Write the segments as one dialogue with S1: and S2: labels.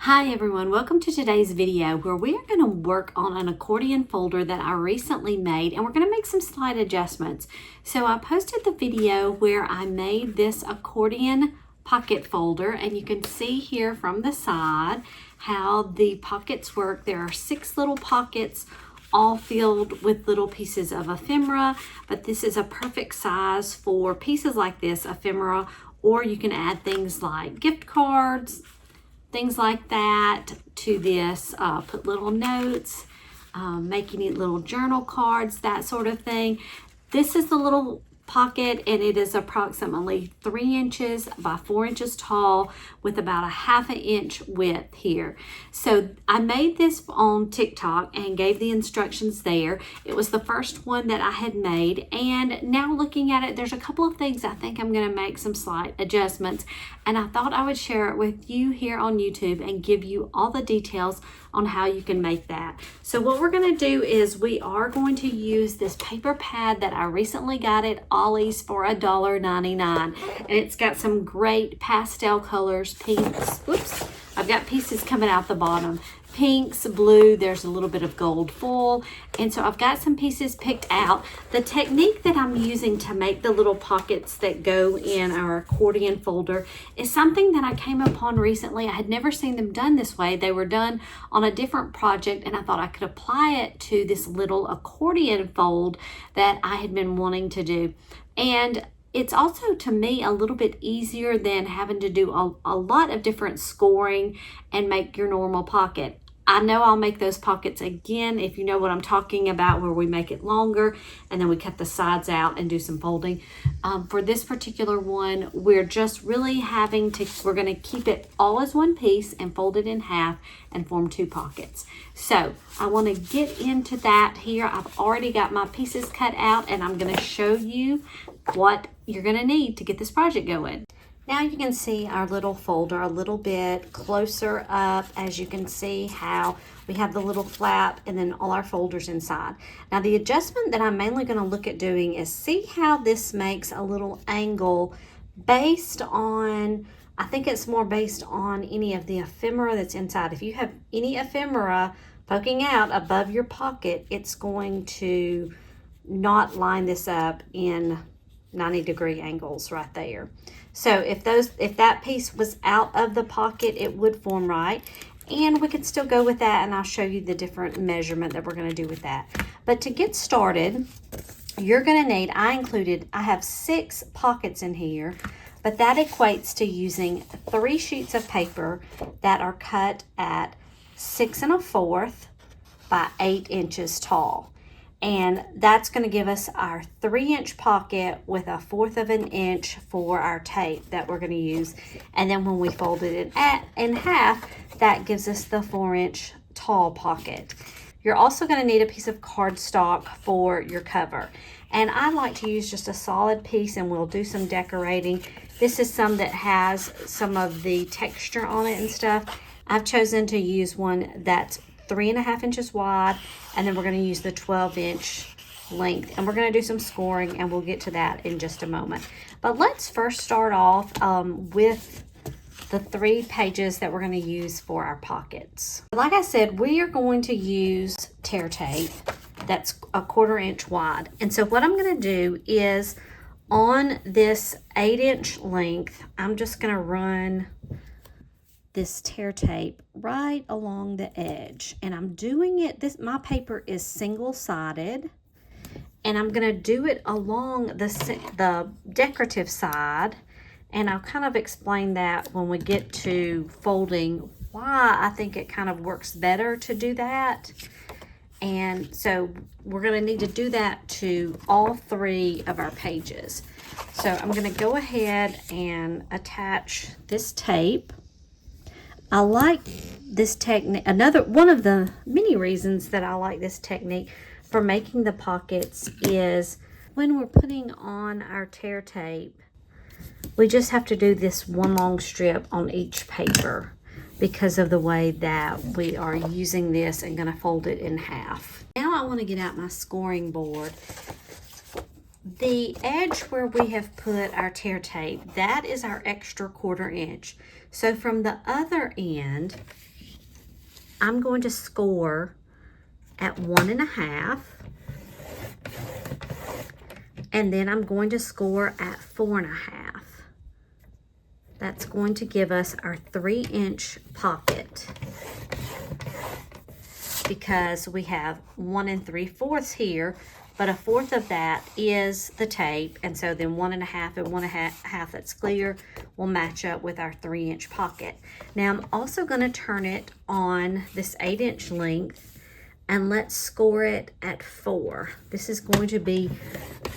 S1: Hi everyone, welcome to today's video where we are going to work on an accordion folder that I recently made, and we're going to make some slight adjustments. So I posted the video where I made this accordion pocket folder, and you can see here from the side how the pockets work. There are 6 little pockets all filled with little pieces of ephemera, but this is a perfect size for pieces like this, ephemera, or you can add things like gift cards, things like that to this, put little notes, making it little journal cards, that sort of thing. This is the little pocket, and it is approximately 3 inches by 4 inches tall with about a 1/2 inch width here. So I made this on TikTok and gave the instructions there. It was the first one that I had made, and now looking at it, there's a couple of things I think I'm going to make some slight adjustments, and I thought I would share it with you here on YouTube and give you all the details on how you can make that. So what we're going to do is we are going to use this paper pad that I recently got at Ollie's for $1.99, and it's got some great pastel colors, pinks. Whoops, I've got pieces coming out the bottom. Pinks, blue, there's a little bit of gold foil, and so I've got some pieces picked out. The technique that I'm using to make the little pockets that go in our accordion folder is something that I came upon recently. I had never seen them done this way. They were done on a different project, and I thought I could apply it to this little accordion fold that I had been wanting to do. And it's also, to me, a little bit easier than having to do a lot of different scoring and make your normal pocket. I know I'll make those pockets again, if you know what I'm talking about, where we make it longer and then we cut the sides out and do some folding. For this particular one, we're just really we're going to keep it all as one piece and fold it in half and form 2 pockets. So I want to get into that here. I've already got my pieces cut out, and I'm going to show you what you're going to need to get this project going. Now you can see our little folder a little bit closer up, as you can see how we have the little flap and then all our folders inside. Now the adjustment that I'm mainly going to look at doing is see how this makes a little angle based on, I think it's more based on any of the ephemera that's inside. If you have any ephemera poking out above your pocket, it's going to not line this up in 90-degree angles right there. So if that piece was out of the pocket, it would form right, and we could still go with that, and I'll show you the different measurement that we're going to do with that. But to get started, you're going to need, I have 6 pockets in here, but that equates to using 3 sheets of paper that are cut at 6 1/4 by 8 inches tall. And that's going to give us our 3-inch pocket with a 1/4 of an inch for our tape that we're going to use. And then when we fold it in half, that gives us the 4-inch tall pocket. You're also going to need a piece of cardstock for your cover. And I like to use just a solid piece, and we'll do some decorating. This is some that has some of the texture on it and stuff. I've chosen to use one that's 3 1/2 inches wide, and then we're going to use the 12-inch length, and we're going to do some scoring, and we'll get to that in just a moment. But let's first start off with the 3 pages that we're going to use for our pockets. Like I said, we are going to use tear tape that's a 1/4 inch wide, and so what I'm going to do is on this 8-inch length, I'm just going to run this tear tape right along the edge, and I'm doing it, my paper is single-sided, and I'm going to do it along the decorative side, and I'll kind of explain that when we get to folding, why I think it kind of works better to do that. And so we're going to need to do that to all 3 of our pages. So I'm going to go ahead and attach this tape. I like this technique. One of the many reasons that I like this technique for making the pockets is when we're putting on our tear tape, we just have to do this one long strip on each paper because of the way that we are using this and going to fold it in half. Now I want to get out my scoring board. The edge where we have put our tear tape, that is our extra 1/4 inch. So from the other end, I'm going to score at 1.5, and then I'm going to score at 4.5. That's going to give us our 3-inch pocket, because we have 1 3/4 here, but 1/4 of that is the tape, and so then 1.5 and 1.5 that's clear will match up with our 3-inch pocket. Now I'm also going to turn it on this 8-inch length, and let's score it at 4. This is going to be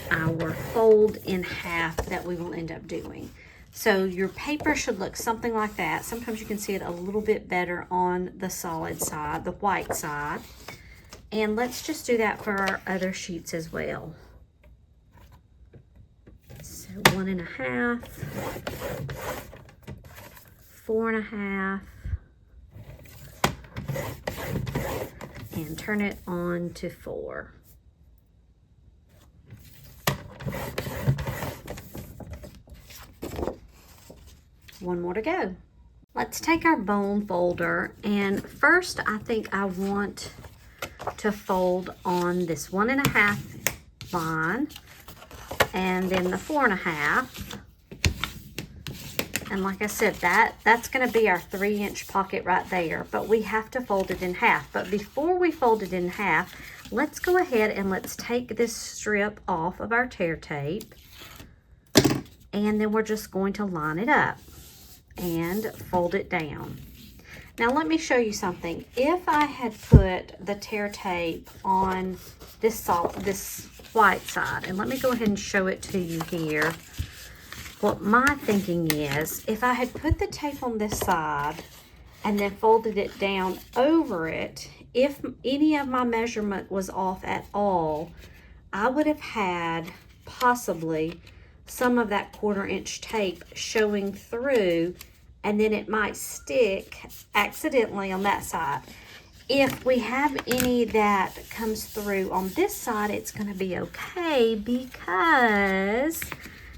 S1: our fold in half that we will end up doing. So your paper should look something like that. Sometimes you can see it a little bit better on the solid side, the white side. And let's just do that for our other sheets as well. So 1.5, 4.5, and turn it on to 4. One more to go. Let's take our bone folder, and first I think I want to fold on this 1.5 line, and then the 4.5. And like I said, that's going to be our 3-inch pocket right there, but we have to fold it in half. But before we fold it in half, let's go ahead and let's take this strip off of our tear tape, and then we're just going to line it up and fold it down. Now let me show you something. If I had put the tear tape on this white side, and let me go ahead and show it to you here. What my thinking is, if I had put the tape on this side and then folded it down over it, if any of my measurement was off at all, I would have had possibly some of that 1/4-inch tape showing through, and then it might stick accidentally on that side. If we have any that comes through on this side, it's going to be okay, because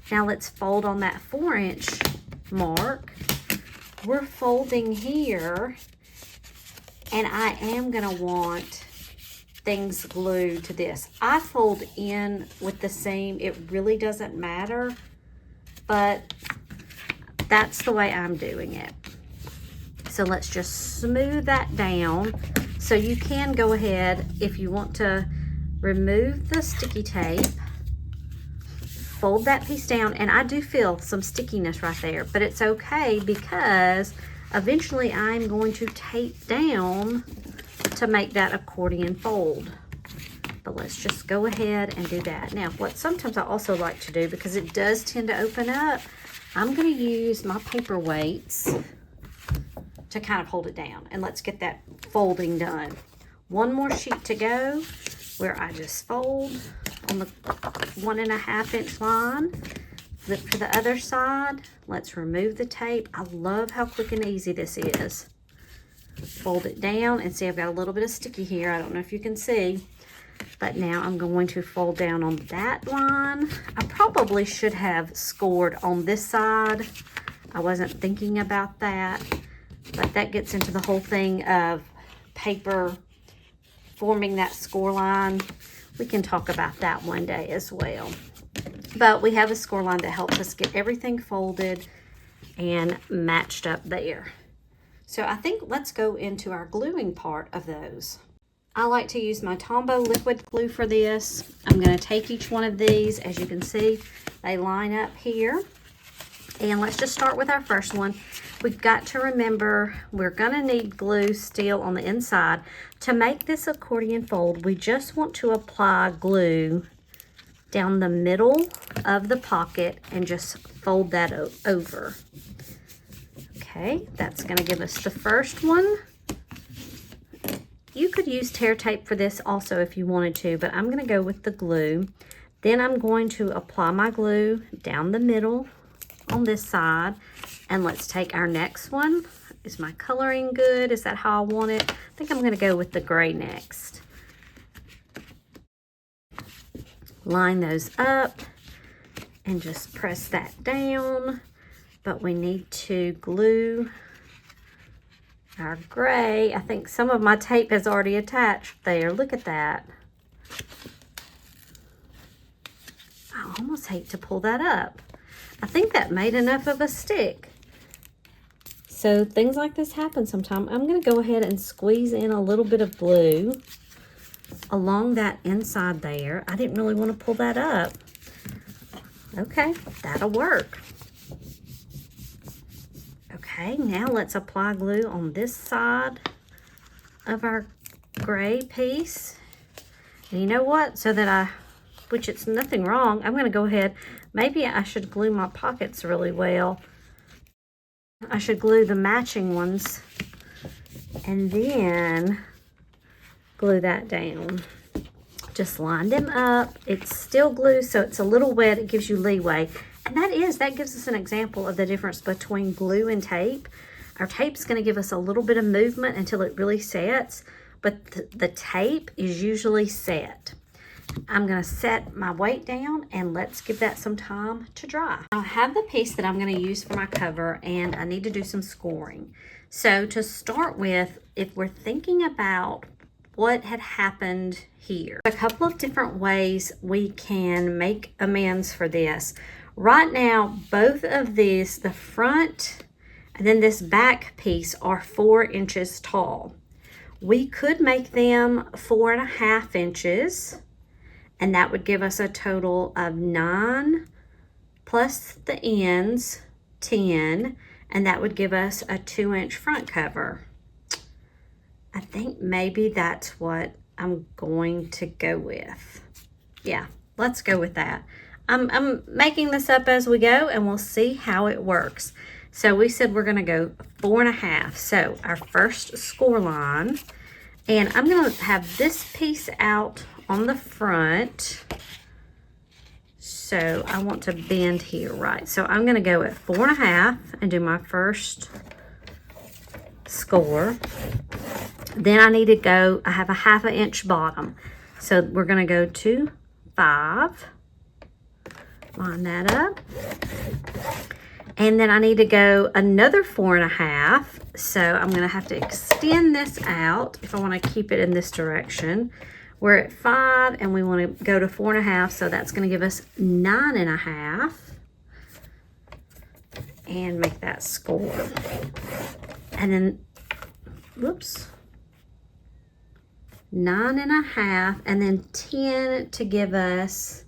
S1: now let's fold on that 4-inch mark. We're folding here, and I am going to want things glued to this. I fold in with the seam. It really doesn't matter, but that's the way I'm doing it. So let's just smooth that down. So you can go ahead, if you want to remove the sticky tape, fold that piece down, and I do feel some stickiness right there, but it's okay, because eventually I'm going to tape down to make that accordion fold. But let's just go ahead and do that. Now, what sometimes I also like to do, because it does tend to open up, I'm going to use my paperweights to kind of hold it down. And let's get that folding done. One more sheet to go, where I just fold on the 1.5-inch line, flip to the other side. Let's remove the tape. I love how quick and easy this is. Fold it down, and see, I've got a little bit of sticky here. I don't know if you can see, but now I'm going to fold down on that line. I probably should have scored on this side. I wasn't thinking about that, but that gets into the whole thing of paper forming that score line. We can talk about that one day as well. But we have a score line that helps us get everything folded and matched up there. So I think let's go into our gluing part of those. I like to use my Tombow liquid glue for this. I'm going to take each one of these. As you can see, they line up here. And let's just start with our first one. We've got to remember we're going to need glue still on the inside. To make this accordion fold, we just want to apply glue down the middle of the pocket and just fold that over. Okay, that's going to give us the first one. You could use tear tape for this also if you wanted to, but I'm going to go with the glue. Then I'm going to apply my glue down the middle on this side. And let's take our next one. Is my coloring good? Is that how I want it? I think I'm going to go with the gray next. Line those up and just press that down. But we need to glue our gray. I think some of my tape has already attached there. Look at that. I almost hate to pull that up. I think that made enough of a stick. So things like this happen sometimes. I'm going to go ahead and squeeze in a little bit of glue along that inside there. I didn't really want to pull that up. Okay, that'll work. Okay, now let's apply glue on this side of our gray piece. And you know what? So that which it's nothing wrong, I'm going to go ahead. Maybe I should glue my pockets really well. I should glue the matching ones and then glue that down. Just line them up. It's still glue, so it's a little wet. It gives you leeway. And that gives us an example of the difference between glue and tape. Our tape's going to give us a little bit of movement until it really sets, but the tape is usually set. I'm going to set my weight down and let's give that some time to dry. I have the piece that I'm going to use for my cover, and I need to do some scoring. So to start with, if we're thinking about what had happened here, a couple of different ways we can make amends for this. Right now, both of these, the front and then this back piece, are 4 inches tall. We could make them 4.5 inches, and that would give us a total of 9 plus the ends, 10, and that would give us a 2-inch front cover. I think maybe that's what I'm going to go with. Yeah, let's go with that. I'm making this up as we go, and we'll see how it works. So we said we're going to go 4.5. So our first score line, and I'm going to have this piece out on the front. So I want to bend here, right? So I'm going to go at 4.5 and do my first score. Then I need to go, I have a 1/2 inch bottom. So we're going to go to 5. Line that up. And then I need to go another 4.5. So I'm going to have to extend this out if I want to keep it in this direction. We're at 5 and we want to go to 4.5. So that's going to give us 9.5. And make that score. And then, whoops. 9.5 and then 10 to give us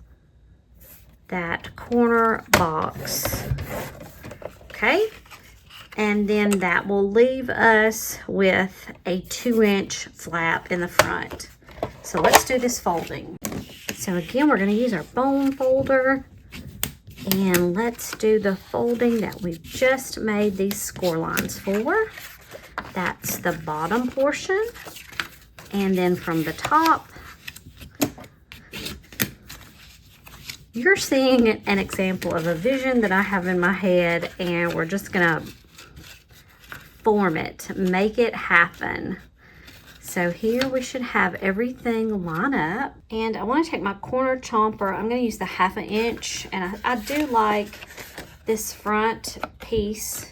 S1: that corner box. Okay, and then that will leave us with a 2-inch flap in the front. So let's do this folding. So again, we're going to use our bone folder, and let's do the folding that we've just made these score lines for. That's the bottom portion, and then from the top, you're seeing an example of a vision that I have in my head, and we're just gonna form it, make it happen. So here we should have everything line up, and I want to take my corner chomper. I'm going to use the 1/2 inch, and I do like this front piece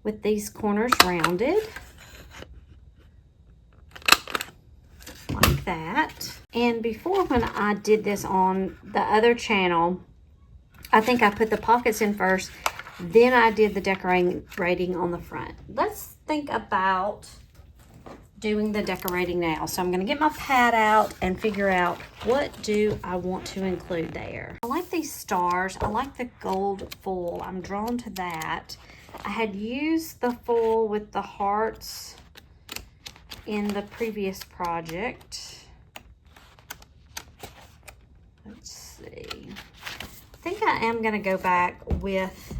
S1: with these corners rounded like that. And before, when I did this on the other channel, I think I put the pockets in first, then I did the decorating on the front. Let's think about doing the decorating now. So I'm going to get my pad out and figure out what do I want to include there. I like these stars. I like the gold foil. I'm drawn to that. I had used the foil with the hearts in the previous project. Let's see. I think I am going to go back with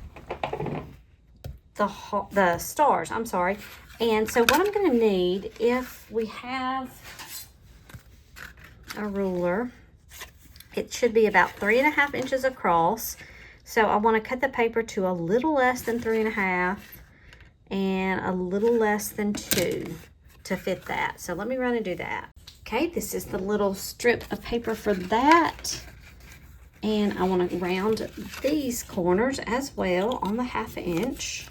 S1: the stars. I'm sorry. And so what I'm going to need, if we have a ruler, it should be about 3.5 inches across. So I want to cut the paper to a little less than 3.5 and a little less than 2 to fit that. So let me run and do that. Okay, this is the little strip of paper for that. And I want to round these corners as well on the 1/2 inch.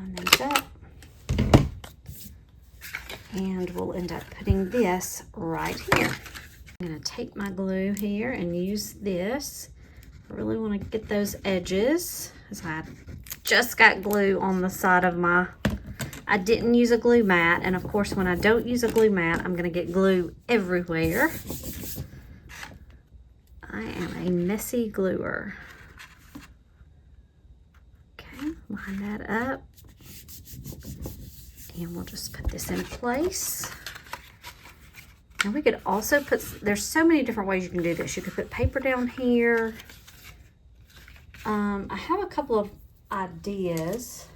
S1: line these up. And we'll end up putting this right here. I'm going to take my glue here and use this. I really want to get those edges, because I just got glue on the side of my, I didn't use a glue mat, and of course when I don't use a glue mat, I'm going to get glue everywhere. I am a messy gluer. Okay, line that up. And we'll just put this in place. And we could also put, there's so many different ways you can do this. You could put paper down here. I have a couple of ideas.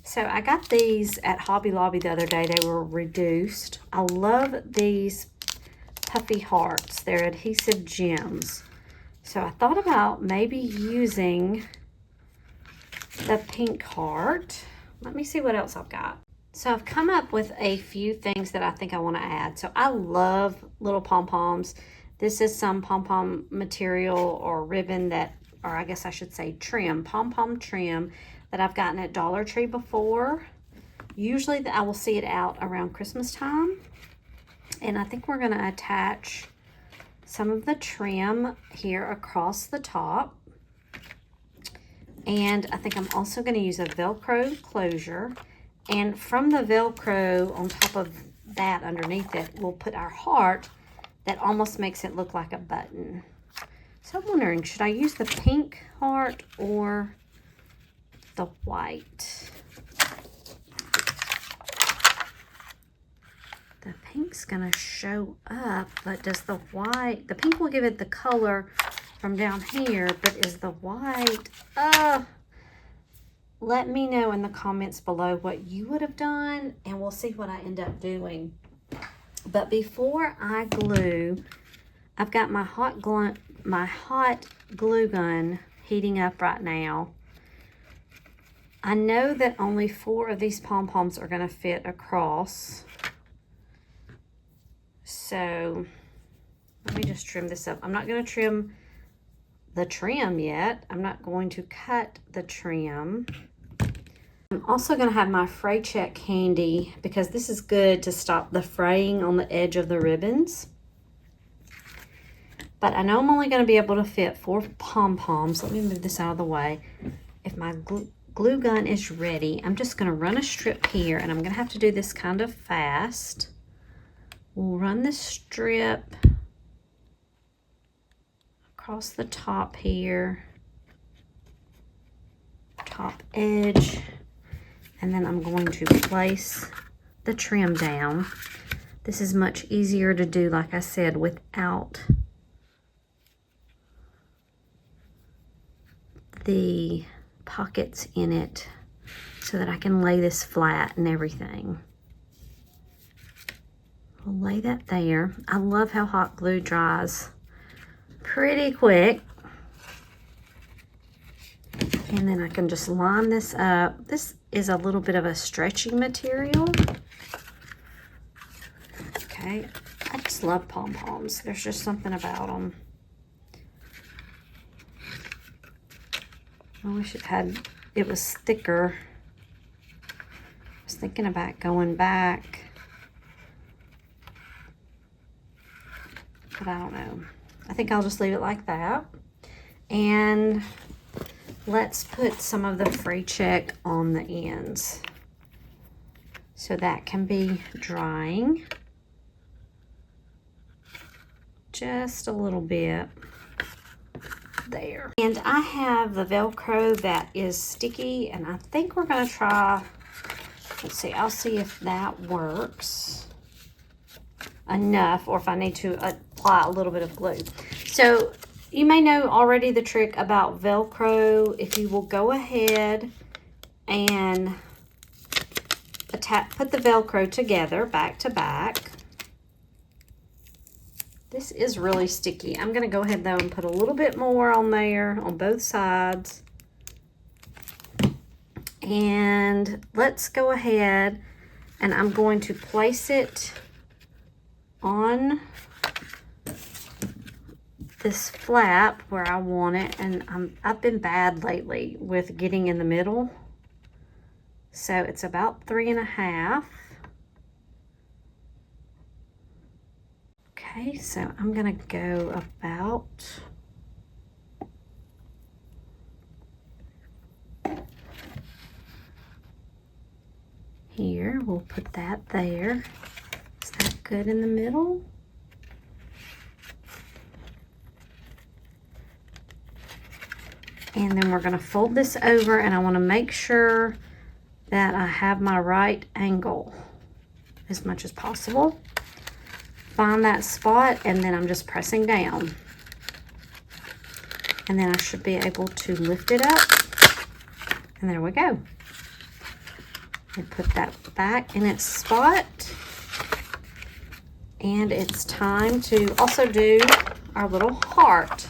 S1: So I got these at Hobby Lobby the other day. They were reduced. I love these puffy hearts. They're adhesive gems. So I thought about maybe using the pink heart. Let me see what else I've got. So I've come up with a few things that I think I want to add. So I love little pom-poms. This is some pom-pom material or ribbon that, or I guess I should say trim, pom-pom trim that I've gotten at Dollar Tree before. Usually I will see it out around Christmas time. And I think we're going to attach some of the trim here across the top. And I think I'm also going to use a Velcro closure. And from the Velcro on top of that, underneath it, we'll put our heart that almost makes it look like a button. So I'm wondering, should I use the pink heart or the white? The pink's gonna show up, but does the white, the pink will give it the color from down here, but is the white, let me know in the comments below what you would have done, and we'll see what I end up doing. But before I glue, I've got my hot glue gun heating up right now. I know that only 4 of these pom-poms are going to fit across. So let me just trim this up. I'm not going to trim the trim yet. I'm not going to cut the trim. I'm also going to have my fray check handy because this is good to stop the fraying on the edge of the ribbons. But I know I'm only going to be able to fit 4 pom-poms. Let me move this out of the way. If my glue gun is ready, I'm just going to run a strip here, and I'm going to have to do this kind of fast. We'll run the strip across the top here, top edge. And then I'm going to place the trim down. This is much easier to do, like I said, without the pockets in it, so that I can lay this flat and everything. I'll lay that there. I love how hot glue dries pretty quick. And then I can just line this up. This is a little bit of a stretchy material. Okay, I just love pom-poms. There's just something about them. I wish it was thicker. I was thinking about going back, but I don't know. I think I'll just leave it like that. And let's put some of the fray check on the ends so that can be drying just a little bit there. And I have the Velcro that is sticky, and I think we're going to try, let's see, I'll see if that works enough or if I need to apply a little bit of glue. So you may know already the trick about Velcro. If you will go ahead and put the Velcro together back to back. This is really sticky. I'm going to go ahead though and put a little bit more on there on both sides. And let's go ahead and I'm going to place it on this flap where I want it, and I've been bad lately with getting in the middle. So it's about 3.5. Okay, so I'm gonna go about here. We'll put that there. Is that good in the middle? And then we're gonna fold this over, and I wanna make sure that I have my right angle as much as possible. Find that spot, and then I'm just pressing down. And then I should be able to lift it up. And there we go. And put that back in its spot. And it's time to also do our little heart.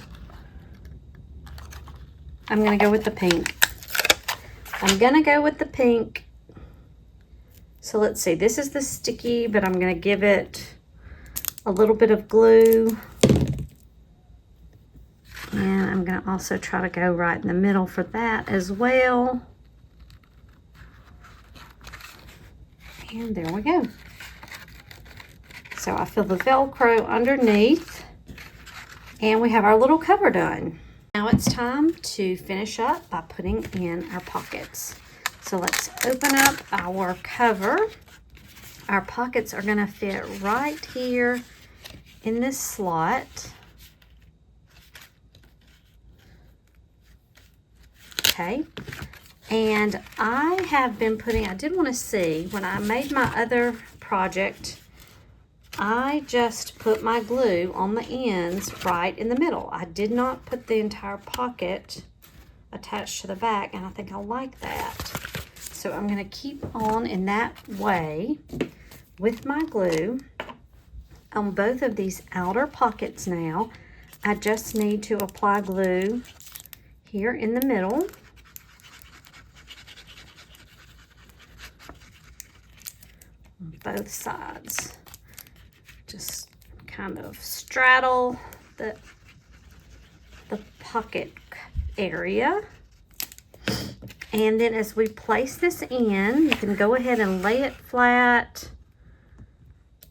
S1: I'm gonna go with the pink. So let's see, this is the sticky, but I'm gonna give it a little bit of glue. And I'm gonna also try to go right in the middle for that as well. And there we go. So I feel the Velcro underneath, and we have our little cover done. Now it's time to finish up by putting in our pockets. So let's open up our cover. Our pockets are gonna fit right here in this slot. Okay, and I have been putting, I did want to see, when I made my other project, I just put my glue on the ends right in the middle. I did not put the entire pocket attached to the back, and I think I like that. So I'm going to keep on in that way with my glue on both of these outer pockets now. I just need to apply glue here in the middle. On both sides. Just kind of straddle the pocket area. And then as we place this in, you can go ahead and lay it flat,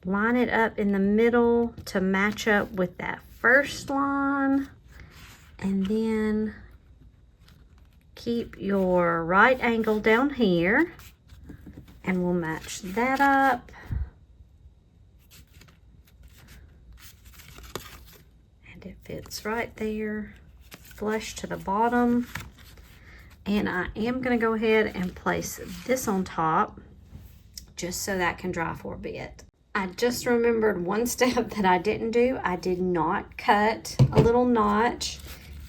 S1: line it up in the middle to match up with that first line, and then keep your right angle down here, and we'll match that up. And it fits right there, flush to the bottom. And I am going to go ahead and place this on top just so that can dry for a bit. I just remembered one step that I didn't do. I did not cut a little notch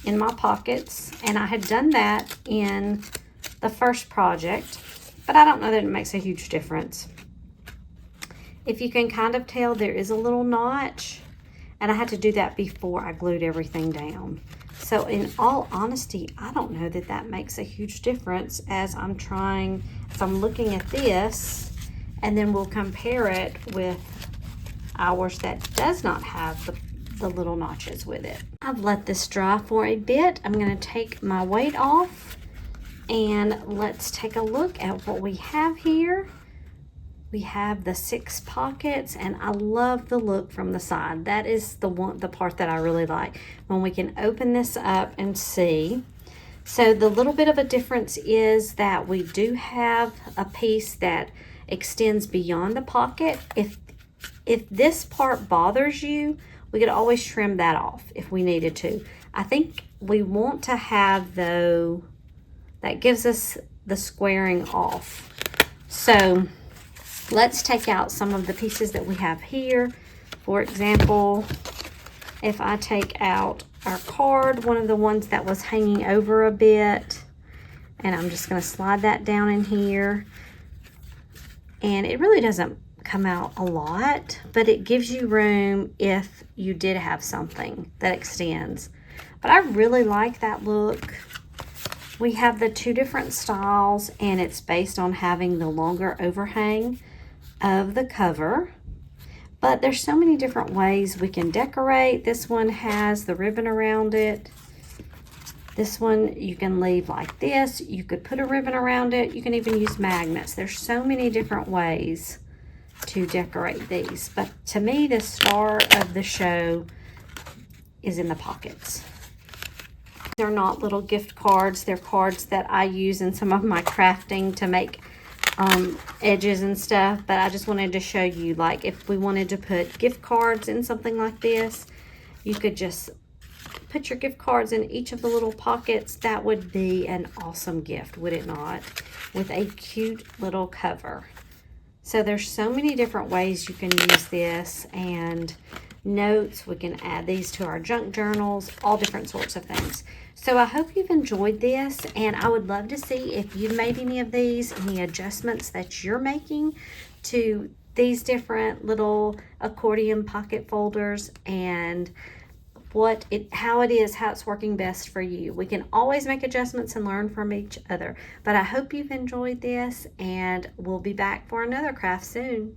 S1: in my pockets, and I had done that in the first project, but I don't know that it makes a huge difference. If you can kind of tell, there is a little notch, and I had to do that before I glued everything down. So in all honesty, I don't know that that makes a huge difference as I'm looking at this, and then we'll compare it with ours that does not have the little notches with it. I've let this dry for a bit. I'm going to take my weight off, and let's take a look at what we have here. We have the 6 pockets, and I love the look from the side. That is the part that I really like, when we can open this up and see. So the little bit of a difference is that we do have a piece that extends beyond the pocket. If this part bothers you, we could always trim that off if we needed to. I think we want to have, though, that gives us the squaring off. So let's take out some of the pieces that we have here. For example, if I take out our card, one of the ones that was hanging over a bit, and I'm just going to slide that down in here. And it really doesn't come out a lot, but it gives you room if you did have something that extends. But I really like that look. We have the 2 different styles, and it's based on having the longer overhang of the cover, but there's so many different ways we can decorate. This one has the ribbon around it, This one you can leave like this. You could put a ribbon around it. You can even use magnets. There's so many different ways to decorate these. But to me, the star of the show is in the pockets. They're not little gift cards. They're cards that I use in some of my crafting to make edges and stuff. But I just wanted to show you, like, if we wanted to put gift cards in something like this, you could just put your gift cards in each of the little pockets. That would be an awesome gift, would it not? With a cute little cover. So there's so many different ways you can use this, and notes. We can add these to our junk journals, all different sorts of things. So I hope you've enjoyed this, and I would love to see if you've made any of these, any adjustments that you're making to these different little accordion pocket folders, and how it's working best for you. We can always make adjustments and learn from each other. But I hope you've enjoyed this, and we'll be back for another craft soon.